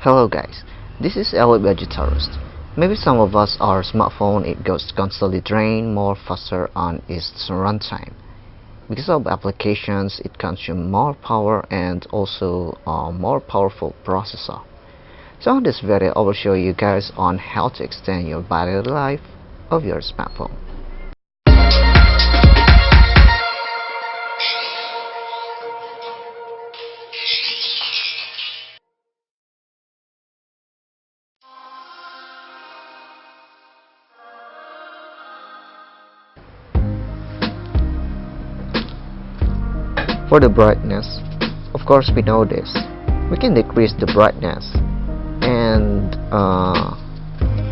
Hello guys, this is Ellie Vegetarist. Maybe some of us our smartphone it goes constantly drain more faster on its runtime. Because of applications it consumes more power and also a more powerful processor. So in this video I will show you guys on how to extend your battery life of your smartphone. For the brightness, of course we know this. We can decrease the brightness and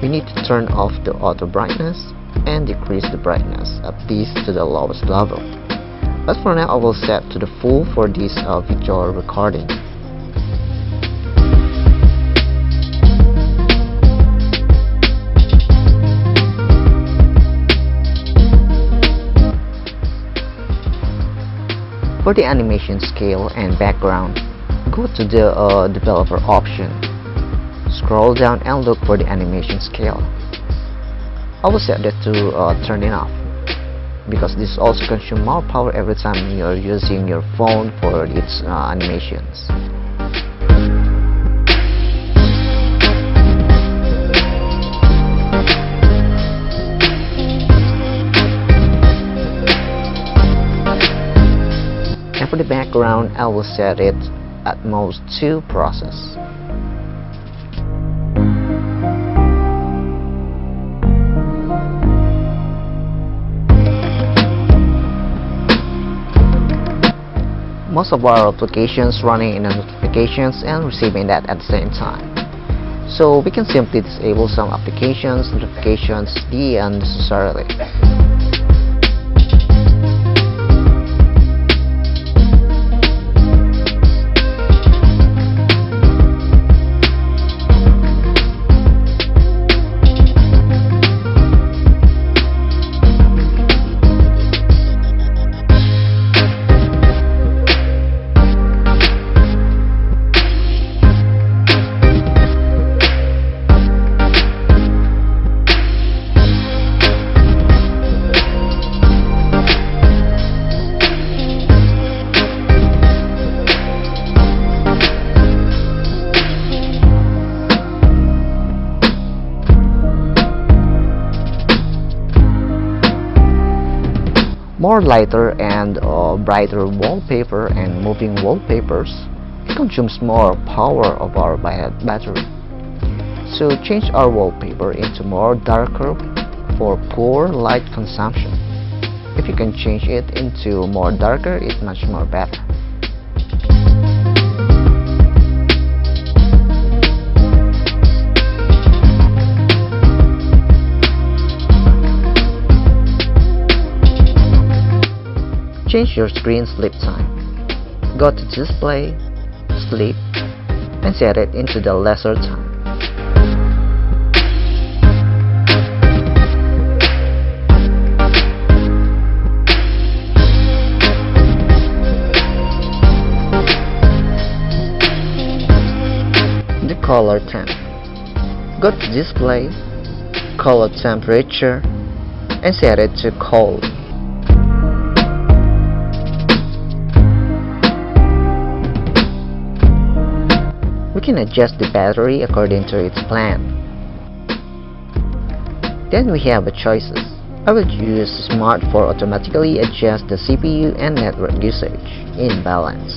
we need to turn off the auto brightness and decrease the brightness at least to the lowest level. But for now I will set to the full for this video recording. For the animation scale and background, go to the developer option. Scroll down and look for the animation scale. I will set that to turn it off because this also consumes more power every time you are using your phone for its animations. And for the background, I will set it at most to process. Most of our applications running in notifications and receiving that at the same time. So we can simply disable some applications, notifications unnecessarily. More lighter and brighter wallpaper and moving wallpapers, it consumes more power of our battery. So change our wallpaper into more darker for poor light consumption. If you can change it into more darker, it's much more better. Change your screen sleep time. Go to display, sleep, and set it into the lesser time. The color temp. Go to display, color temperature, and set it to cold. We can adjust the battery according to its plan. Then we have the choices. I will use Smart for automatically adjust the CPU and network usage in balance.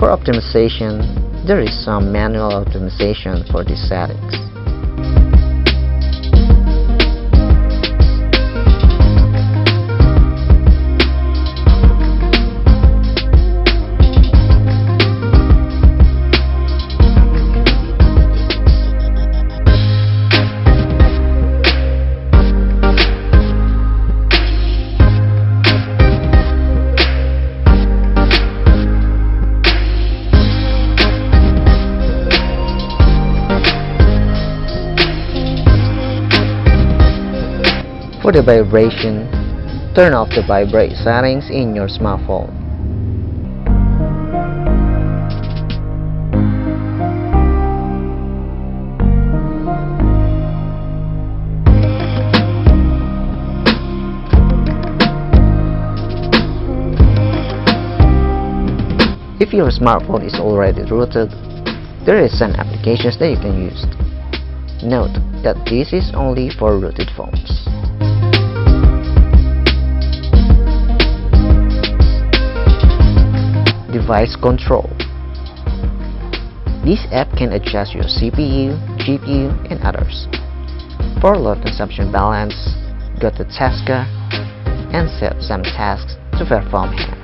For optimization, there is some manual optimization for these settings. For the vibration, turn off the vibrate settings in your smartphone. If your smartphone is already rooted, there is some applications that you can use. Note that this is only for rooted phones. Device control. This app can adjust your CPU, GPU, and others. For load consumption balance, go to Tasker and set some tasks to perform here.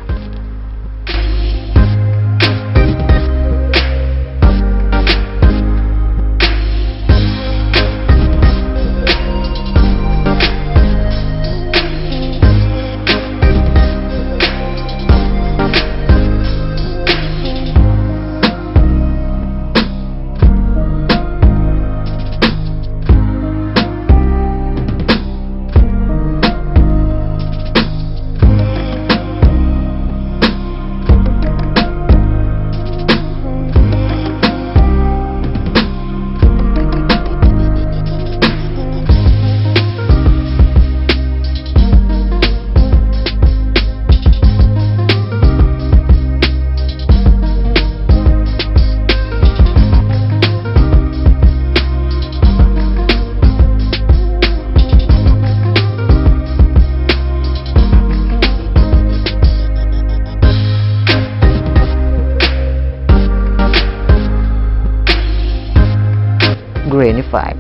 Greenify.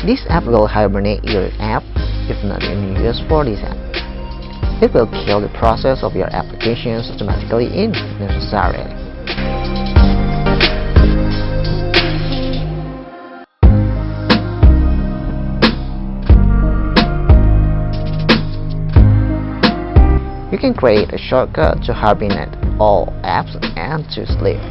This app will hibernate your app if not in use for this app. It will kill the process of your applications automatically if necessary. You can create a shortcut to hibernate all apps and to sleep.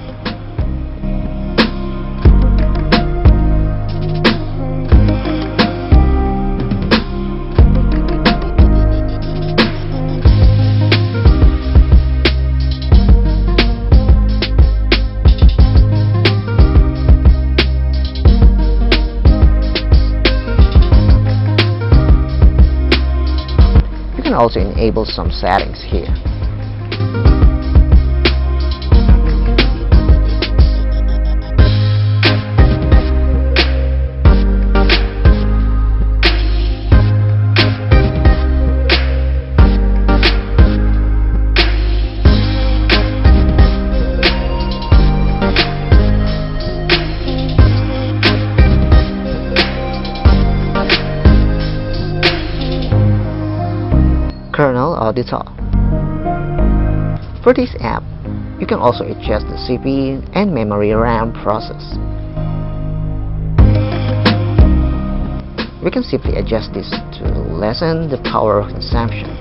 You can also enable some settings here. Kernel Auditor. For this app, you can also adjust the CPU and memory RAM process. We can simply adjust this to lessen the power consumption.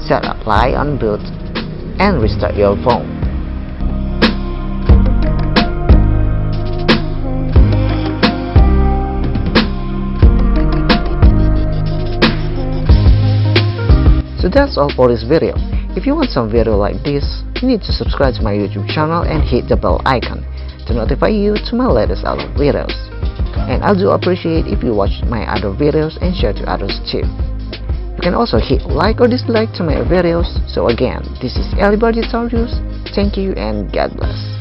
Set apply on boot and restart your phone. So that's all for this video. If you want some video like this, you need to subscribe to my YouTube channel and hit the bell icon to notify you to my latest upload videos. And I do appreciate if you watch my other videos and share to others too. You can also hit like or dislike to my videos. So again, this is Vibrate. Thank you and God bless.